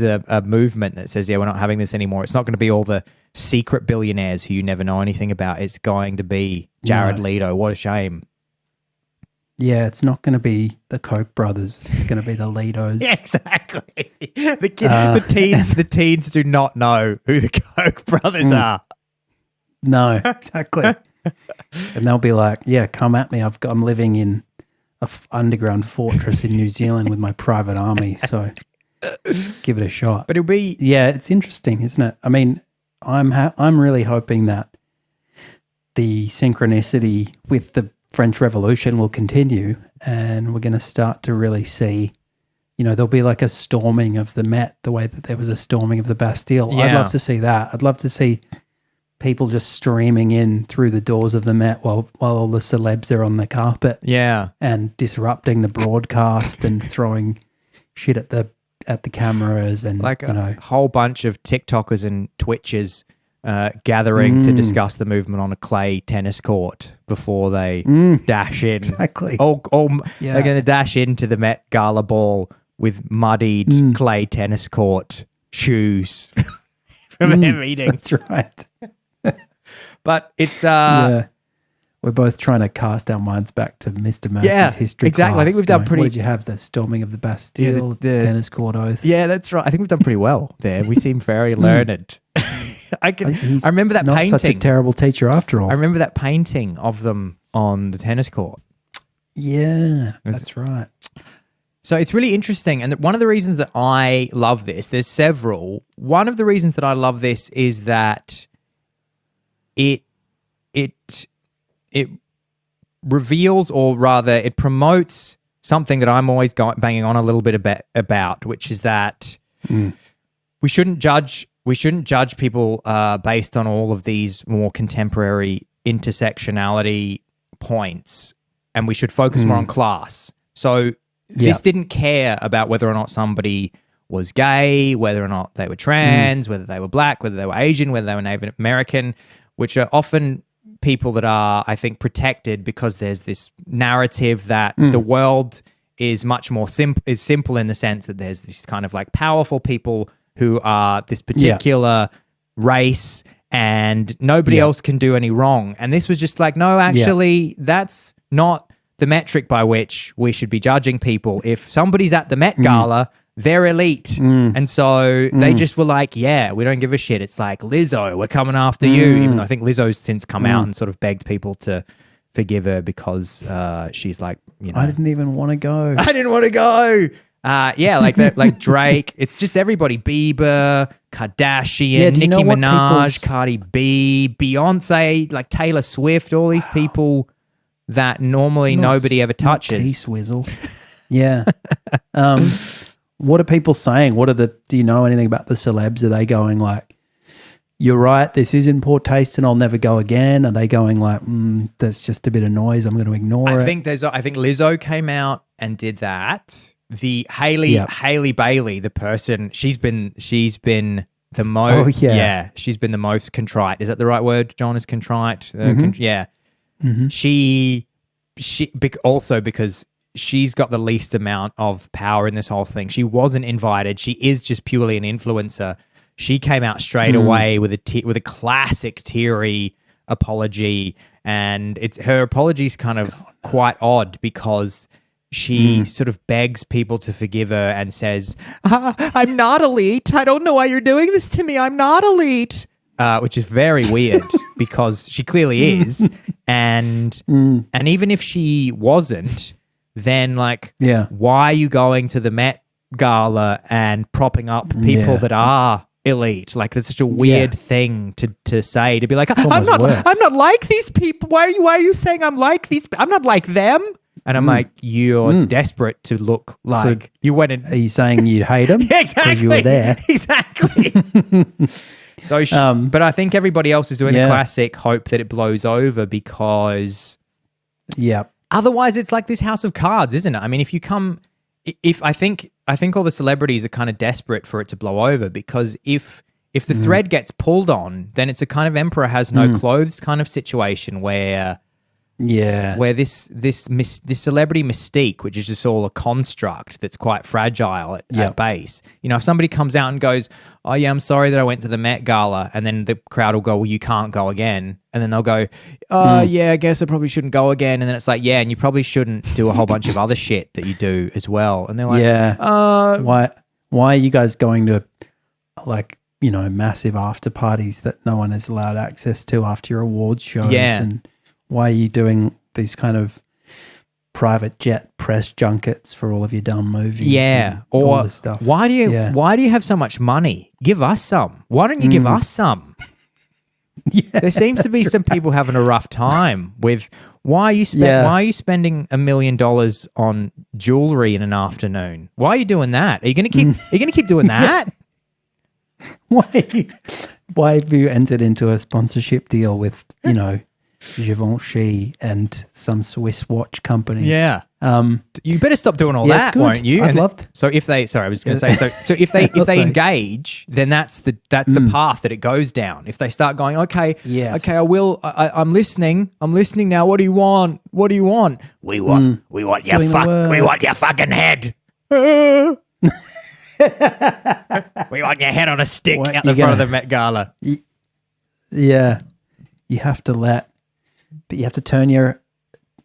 a movement that says, we're not having this anymore. It's not going to be all the secret billionaires who you never know anything about. It's going to be Jared Leto. What a shame. Yeah, it's not going to be the Koch brothers. It's going to be the Litos. Yeah, exactly. The teens do not know who the Koch brothers are. No, exactly. And they'll be like, come at me. I'm living in a underground fortress in New Zealand with my private army. So give it a shot. But it'll be... Yeah, it's interesting, isn't it? I mean, I'm really hoping that the synchronicity with the French Revolution will continue and we're going to start to really see, there'll be like a storming of the Met the way that there was a storming of the Bastille. Yeah. I'd love to see that. I'd love to see people just streaming in through the doors of the Met while all the celebs are on the carpet. Yeah. And disrupting the broadcast and throwing shit at the cameras and like a whole bunch of TikTokers and Twitchers gathering to discuss the movement on a clay tennis court before they dash in. Exactly. They're going to dash into the Met Gala ball with muddied clay tennis court shoes from their meeting. That's right. But it's we're both trying to cast our minds back to Mr. Murphy's history. Exactly. Class, I think we've done pretty. What did you have? The storming of the Bastille, the tennis court oath. Yeah, that's right. I think we've done pretty well there. We seem very learned. I remember that painting. Not such a terrible teacher after all. I remember that painting of them on the tennis court. Yeah, that's right. So it's really interesting. And one of the reasons that I love this, there's several. One of the reasons that I love this is that it reveals, or rather it promotes something that I'm always banging on a little bit about, which is that we shouldn't judge people based on all of these more contemporary intersectionality points, and we should focus more on class. So this didn't care about whether or not somebody was gay, whether or not they were trans, whether they were black, whether they were Asian, whether they were Native American, which are often people that are, I think, protected because there's this narrative that the world is much more simple in the sense that there's this kind of like powerful people who are this particular race and nobody else can do any wrong. And this was just like, no, actually, that's not the metric by which we should be judging people. If somebody's at the Met Gala, they're elite. And so they just were like, yeah, we don't give a shit. It's like, Lizzo, we're coming after you. Even though I think Lizzo's since come out and sort of begged people to forgive her because she's like, you know. I didn't even want to go. I didn't want to go. Yeah, like that, like Drake. It's just everybody. Bieber, Kardashian, Nicki Minaj, Cardi B, Beyonce, like Taylor Swift, all these people that normally nobody ever touches. T-Swizzle. Yeah. What are people saying? Do you know anything about the celebs? Are they going like, you're right, this is in poor taste and I'll never go again? Are they going like, that's just a bit of noise, I'm going to ignore it? I think Lizzo came out and did that. The Hailey Bailey, the person, she's been the most, she's been the most contrite. Is that the right word, John? Is contrite? Yeah. She also because she's got the least amount of power in this whole thing. She wasn't invited. She is just purely an influencer. She came out straight away with a classic teary apology, and her apology's kind of quite odd because she sort of begs people to forgive her and says, I'm not elite. I don't know why you're doing this to me. I'm not elite. Which is very weird because she clearly is. And even if she wasn't, then like, why are you going to the Met Gala and propping up people that are elite? Like, that's such a weird thing to say, to be like, I'm not like these people. Why are you saying I'm like these? I'm not like them. And I'm like, you're desperate to look like you went and... Are you saying you hate them? Exactly. You were there. Exactly. So, but I think everybody else is doing the classic hope that it blows over because... Yeah. Otherwise, it's like this house of cards, isn't it? I mean, I think all the celebrities are kind of desperate for it to blow over because if the thread gets pulled on, then it's a kind of emperor has no clothes kind of situation where this celebrity mystique, which is just all a construct that's quite fragile at base. You know, if somebody comes out and goes, oh yeah, I'm sorry that I went to the Met Gala, and then the crowd will go, well, you can't go again. And then they'll go, yeah, I guess I probably shouldn't go again. And then it's like, yeah, and you probably shouldn't do a whole bunch of other shit that you do as well. And they're like, why are you guys going to like, you know, massive after parties that no one is allowed access to after your awards shows? And why are you doing these kind of private jet press junkets for all of your dumb movies? Yeah, or all this stuff? Why do you have so much money? Give us some. Why don't you give us some? There seems to be some people having a rough time with why are you spending $1 million on jewelry in an afternoon? Why are you doing that? Are you gonna keep doing that? Why have you entered into a sponsorship deal with, you know, Givenchy and some Swiss watch company? Yeah. You better stop doing all that, won't you? I'd love to. So if they, sorry, I was going to say, so if they engage, then that's the path that it goes down. If they start going, okay, I'm listening now. What do you want? We want your fucking head. We want your head on a stick out the front of the Met Gala. Yeah. You have to turn your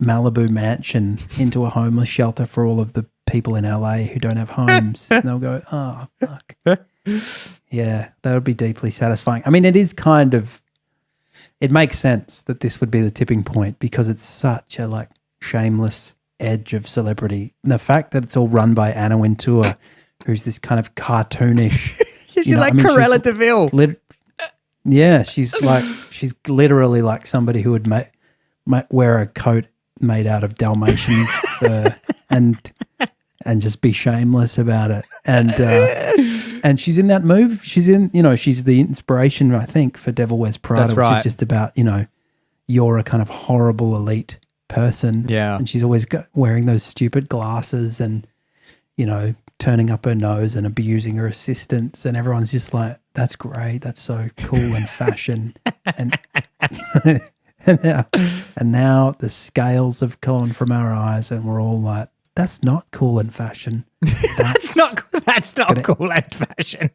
Malibu mansion into a homeless shelter for all of the people in LA who don't have homes. And they'll go, oh, fuck. Yeah, that would be deeply satisfying. I mean, it makes sense that this would be the tipping point because it's such a like shameless edge of celebrity. And the fact that it's all run by Anna Wintour, who's this kind of cartoonish. She's like Cruella de Vil. She's literally like somebody who would wear a coat made out of Dalmatian fur and just be shameless about it. And she's in that move. She's the inspiration, I think, for Devil Wears Prada, which is just about, you know, you're a kind of horrible elite person. Yeah. And she's always wearing those stupid glasses and, you know, turning up her nose and abusing her assistants. And everyone's just like, that's great. That's so cool and fashion. And and now the scales have gone from our eyes and we're all like, that's not cool and fashion. That's not cool and fashion.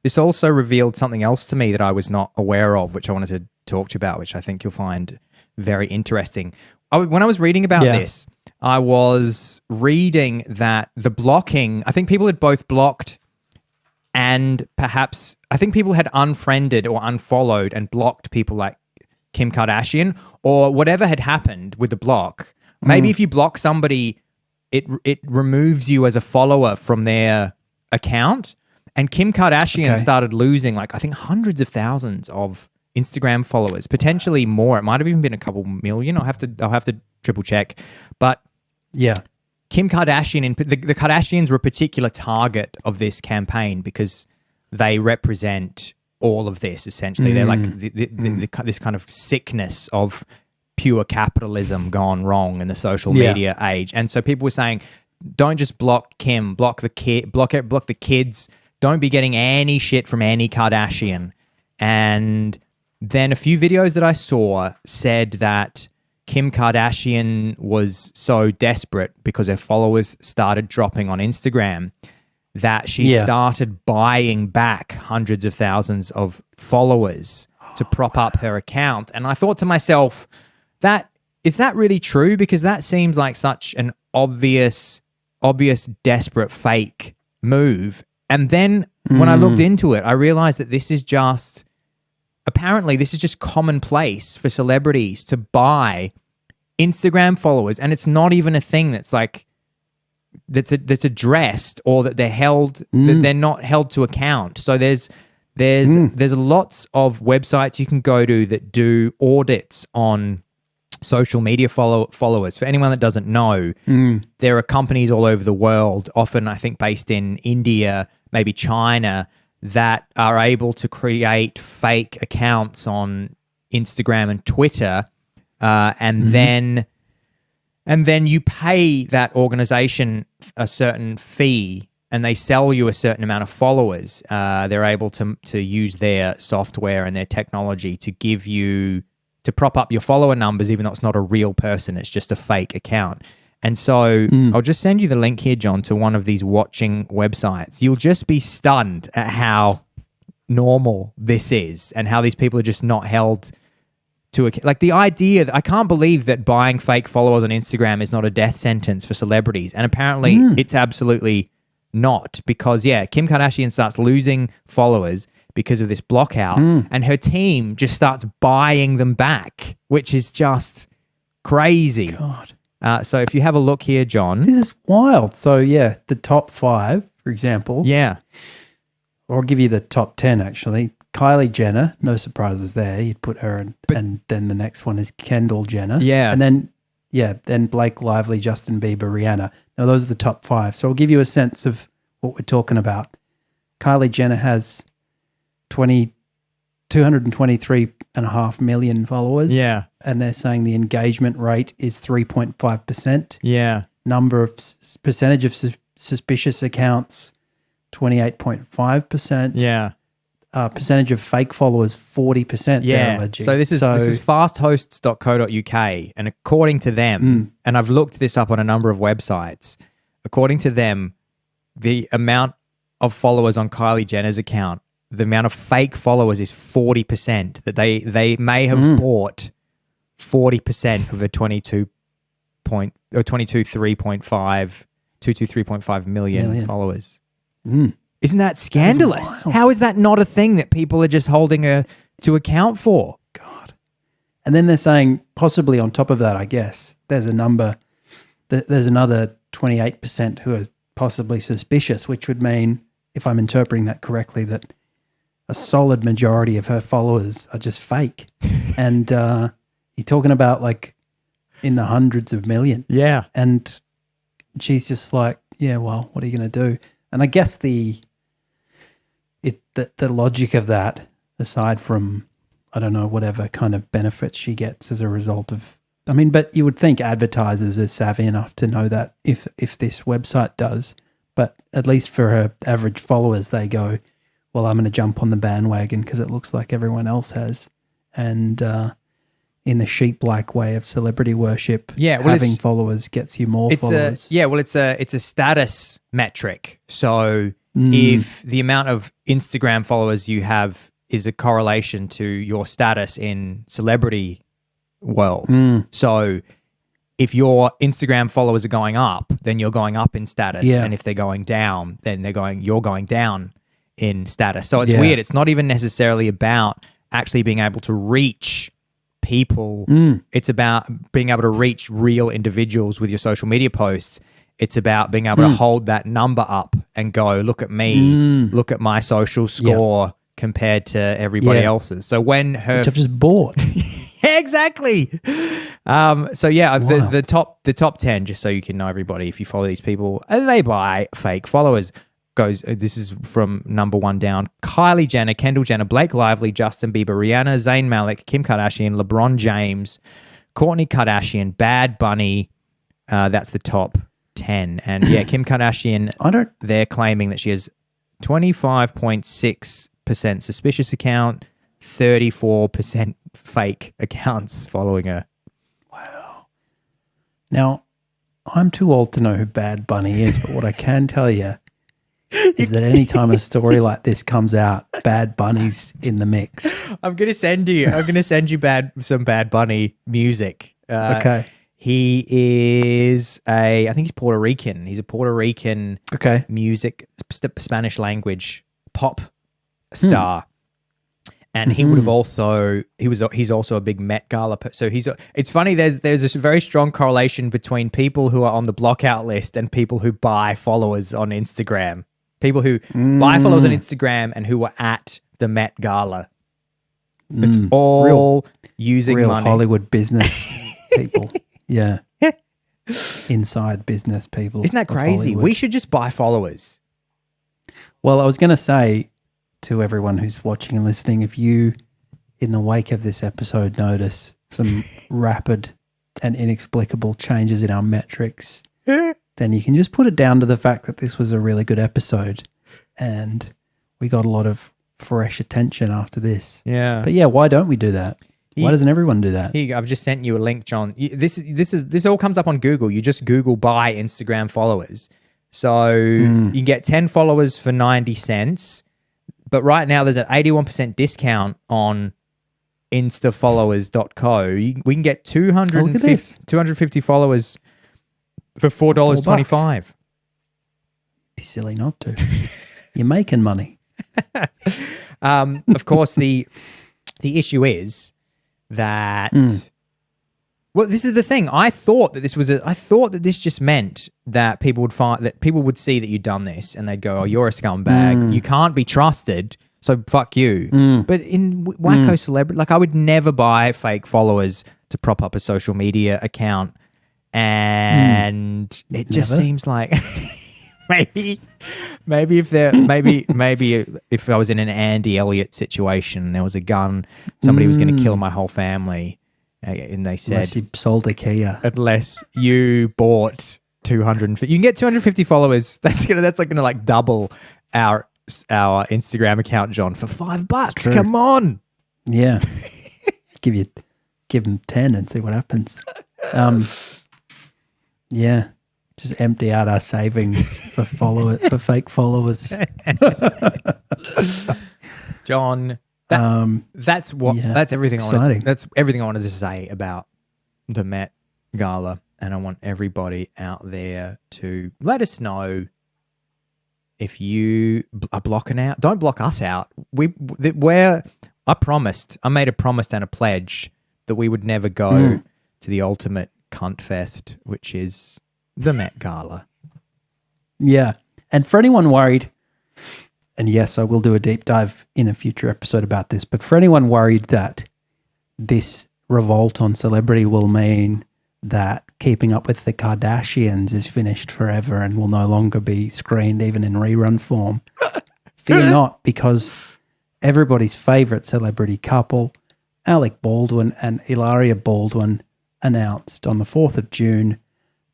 This also revealed something else to me that I was not aware of, which I wanted to talk to you about, which I think you'll find very interesting. When I was reading about this, I was reading that the blocking, I think people had both blocked and perhaps, I think people had unfriended or unfollowed and blocked people like Kim Kardashian, or whatever had happened with the block. Maybe if you block somebody, it removes you as a follower from their account. And Kim Kardashian started losing, like, I think hundreds of thousands of Instagram followers, potentially more. It might have even been a couple million. I'll have to triple check. But Kim Kardashian, the Kardashians were a particular target of this campaign because they represent all of this, essentially. They're like this kind of sickness of pure capitalism gone wrong in the social media age. And so people were saying, don't just block Kim, block the kids. Don't be getting any shit from any Kardashian. And then a few videos that I saw said that Kim Kardashian was so desperate because her followers started dropping on Instagram that she started buying back hundreds of thousands of followers to prop up her account. And I thought to myself, is that really true? Because that seems like such an obvious, desperate, fake move. And then when I looked into it, I realized that this is just commonplace for celebrities to buy Instagram followers. And it's not even a thing that's like, that's addressed, or that they're held, that they're not held to account. So there's lots of websites you can go to that do audits on social media followers. For anyone that doesn't know, there are companies all over the world, often I think based in India, maybe China, that are able to create fake accounts on Instagram and Twitter, and then you pay that organization a certain fee, and they sell you a certain amount of followers. They're able to use their software and their technology to give you, to prop up your follower numbers, even though it's not a real person, it's just a fake account. And so I'll just send you the link here, John, to one of these watching websites. You'll just be stunned at how normal this is and how these people are just not held to a, like the idea that I can't believe that buying fake followers on Instagram is not a death sentence for celebrities. And apparently it's absolutely not, because Kim Kardashian starts losing followers because of this block out, and her team just starts buying them back, which is just crazy. God. So if you have a look here, John. This is wild. So the top 5, for example. Yeah. Or I'll give you the top 10, actually. Kylie Jenner, no surprises there. You'd put her in, and then the next one is Kendall Jenner. Yeah. And then Blake Lively, Justin Bieber, Rihanna. Now those are the top 5. So I'll give you a sense of what we're talking about. Kylie Jenner has 223.5 million followers. Yeah. And they're saying the engagement rate is 3.5%. Yeah. Percentage of suspicious accounts, 28.5%. Yeah. Percentage of fake followers, 40%. Yeah. So this is fasthosts.co.uk, and according to them, and I've looked this up on a number of websites, according to them, the amount of followers on Kylie Jenner's account, the amount of fake followers is 40%, that they may have bought 40% of a 223.5 million followers. Isn't that scandalous? How is that not a thing that people are just holding her to account for? God. And then they're saying possibly on top of that, I guess, there's another 28% who are possibly suspicious, which would mean, if I'm interpreting that correctly, that a solid majority of her followers are just fake. And you're talking about like in the hundreds of millions. Yeah. And she's just like, well, what are you going to do? And I guess the logic of that, aside from, I don't know, whatever kind of benefits she gets as a result of, but you would think advertisers are savvy enough to know that if this website does, but at least for her average followers, they go, well, I'm going to jump on the bandwagon because it looks like everyone else has. And in the sheep-like way of celebrity worship, having followers gets you more followers. It's a status metric. So if the amount of Instagram followers you have is a correlation to your status in celebrity world. So if your Instagram followers are going up, then you're going up in status. Yeah. And if they're going down, then you're going down in status. So it's weird. It's not even necessarily about actually being able to reach people. It's about being able to reach real individuals with your social media posts. It's about being able to hold that number up and go, look at me, look at my social score compared to everybody else's. So when which I've just bought. Yeah, exactly. The top 10, just so you can know, everybody, if you follow these people, they buy fake followers. This is from number 1 down: Kylie Jenner, Kendall Jenner, Blake Lively, Justin Bieber, Rihanna, Zayn Malik, Kim Kardashian, LeBron James, Kourtney Kardashian, Bad Bunny. That's the top 10. And yeah, Kim Kardashian, they're claiming that she has 25.6% suspicious account, 34% fake accounts following her. Wow. Now, I'm too old to know who Bad Bunny is, but what I can tell you is that any time a story like this comes out, Bad Bunny's in the mix. I'm gonna send you some Bad Bunny music. Okay. He is I think he's Puerto Rican. He's a Puerto Rican music, Spanish language pop star. And he would have also, he's also a big Met Gala. So it's funny, there's a very strong correlation between people who are on the blockout list and people who buy followers on Instagram. People who buy followers on Instagram and who were at the Met Gala. It's all using real money. Hollywood business people. Yeah. Inside business people. Isn't that crazy? We should just buy followers. Well, I was going to say to everyone who's watching and listening, if you, in the wake of this episode, notice some rapid and inexplicable changes in our metrics, then you can just put it down to the fact that this was a really good episode and we got a lot of fresh attention after this. Yeah. But yeah, why don't we do that? Why doesn't everyone do that? Here, I've just sent you a link, John. This all comes up on Google. You just Google buy Instagram followers. So you can get 10 followers for 90 cents. But right now there's an 81% discount on instafollowers.co. We can get 250 followers for $4.25. Be silly not to. You're making money. Of course, the issue is that well, this is the thing. I thought that this just meant that people would see that you'd done this and they'd go, "Oh, you're a scumbag. You can't be trusted. So fuck you." But in wacko celebrity, like I would never buy fake followers to prop up a social media account, and it just seems like maybe if I was in an Andy Elliott situation, there was a gun, somebody was going to kill my whole family. And they said, unless you sold a Kia, unless you bought 250, you can get 250 followers. That's gonna like double our Instagram account, John, for $5. Come on, yeah, give them 10 and see what happens. Yeah, just empty out our savings for fake followers, John. That's everything. That's everything I wanted to say about the Met Gala, and I want everybody out there to let us know if you are blocking out. Don't block us out. I made a promise and a pledge that we would never go to the ultimate cunt fest, which is the Met Gala. Yeah, and for anyone worried. And yes, I will do a deep dive in a future episode about this. But for anyone worried that this revolt on celebrity will mean that Keeping Up with the Kardashians is finished forever and will no longer be screened even in rerun form, fear not, because everybody's favorite celebrity couple, Alec Baldwin and Hilaria Baldwin, announced on the 4th of June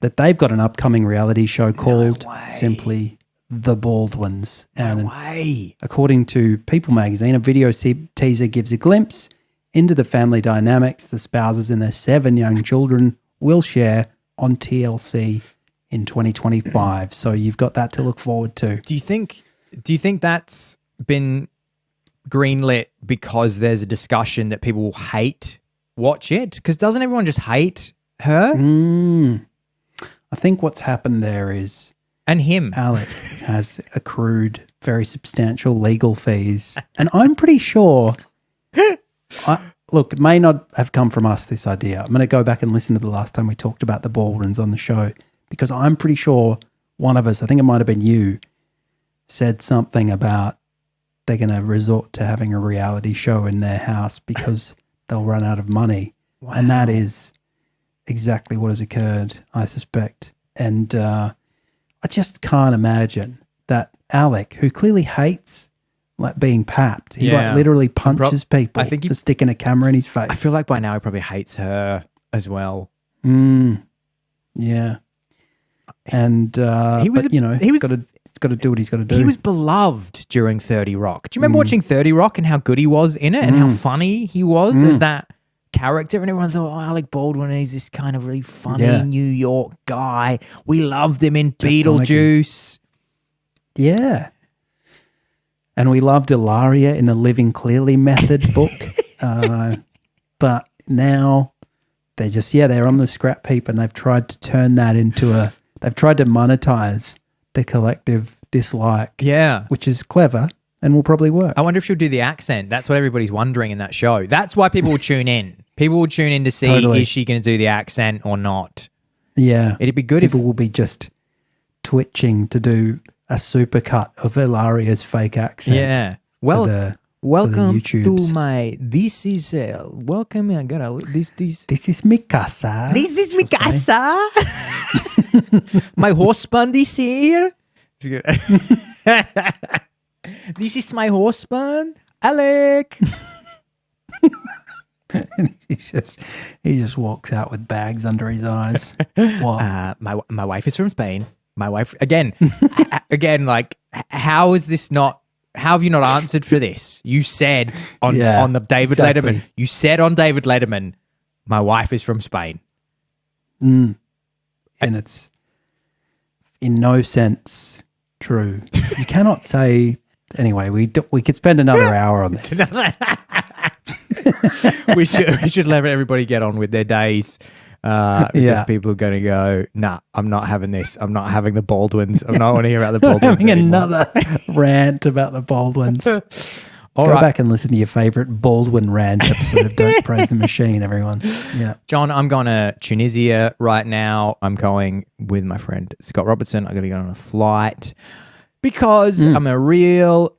that they've got an upcoming reality show called simply The Baldwins. And according to People magazine, a video teaser gives a glimpse into the family dynamics the spouses and their 7 young children will share on TLC in 2025. So you've got that to look forward to. Do you think that's been greenlit because there's a discussion that people will hate watch it? Because doesn't everyone just hate her? I think what's happened there is... And him. Alec has accrued very substantial legal fees. And I'm pretty sure... Look, it may not have come from us, this idea. I'm going to go back and listen to the last time we talked about the Baldwins on the show, because I'm pretty sure one of us, I think it might have been you, said something about they're going to resort to having a reality show in their house because they'll run out of money. Wow. And that is exactly what has occurred, I suspect. And I just can't imagine that Alec, who clearly hates like being papped, he like literally punches people for sticking a camera in his face. I feel like by now he probably hates her as well. Yeah. And he's got to do what he's got to do. He was beloved during 30 Rock. Do you remember watching 30 Rock and how good he was in it and how funny he was as that character? And everyone thought, Alec Baldwin, he's this kind of really funny New York guy. We loved him in Beetlejuice. Yeah. And we loved Ilaria in the Living Clearly method book. But now they're just, they're on the scrap heap, and they've tried to turn that into they've tried to monetize the collective dislike. Yeah. Which is clever and will probably work. I wonder if she'll do the accent. That's what everybody's wondering in that show. That's why people will tune in. People will tune in to see, is she going to do the accent or not? Yeah. It'd be good if... People will be just twitching to do a supercut of Ilaria's fake accent. Yeah. Well, welcome to my. This is welcome. I got this. This is mi casa. This is mi casa. My husband is here. This is my husband, Alec. he just walks out with bags under his eyes. What? My wife is from Spain. My wife again, like, how is this not? How have you not answered for this? You said on the David Letterman. You said on David Letterman, my wife is from Spain. And it's in no sense true. You cannot say. Anyway, we could spend another hour on this. we should let everybody get on with their days. Because people are going to go, nah, I'm not having this. I'm not having the Baldwins. I don't want to hear about the Baldwins having anymore. Another rant about the Baldwins. Go back and listen to your favourite Baldwin rant episode of Don't Praise the Machine, everyone. Yeah, John, I'm going to Tunisia right now. I'm going with my friend Scott Robertson. I'm going to go on a flight because I'm a real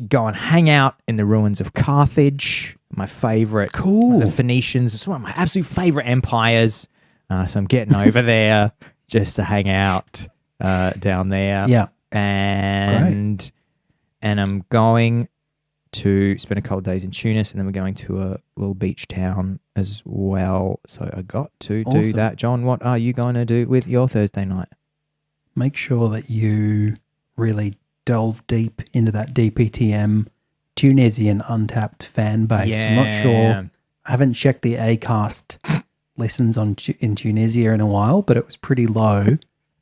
go and hang out in the ruins of Carthage. My favorite, the Phoenicians. It's one of my absolute favorite empires. So I'm getting over there just to hang out down there. Yeah, and I'm going to spend a couple of days in Tunis, and then we're going to a little beach town as well. So I got to do that. John, what are you going to do with your Thursday night? Make sure that you really delve deep into that DPTM Tunisian untapped fan base. Yeah. I'm not sure. I haven't checked the Acast listens in Tunisia in a while, but it was pretty low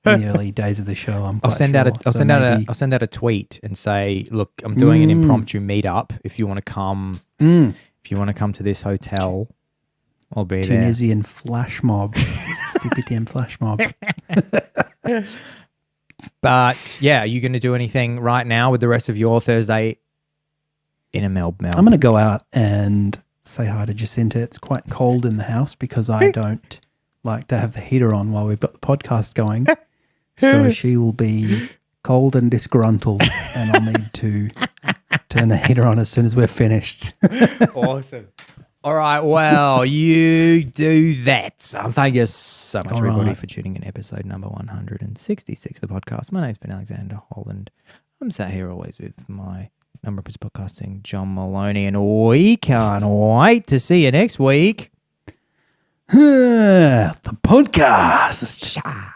in the early days of the show. I'll send out a tweet and say, look, I'm doing an impromptu meetup. If you want to come, if you want to come to this hotel, I'll be there. Tunisian flash mob, DPTM flash mob. But yeah, are you going to do anything right now with the rest of your Thursday? In a Melbourne. I'm going to go out and say hi to Jacinta. It's quite cold in the house because I don't like to have the heater on while we've got the podcast going. So she will be cold and disgruntled, and I'll need to turn the heater on as soon as we're finished. Awesome. All right. Well, you do that. So thank you so much, everybody, for tuning in episode number 166 of the podcast. My name's been Alexander Holland. I'm sat here always with my number of podcasting, John Maloney, and we can't wait to see you next week. The podcast.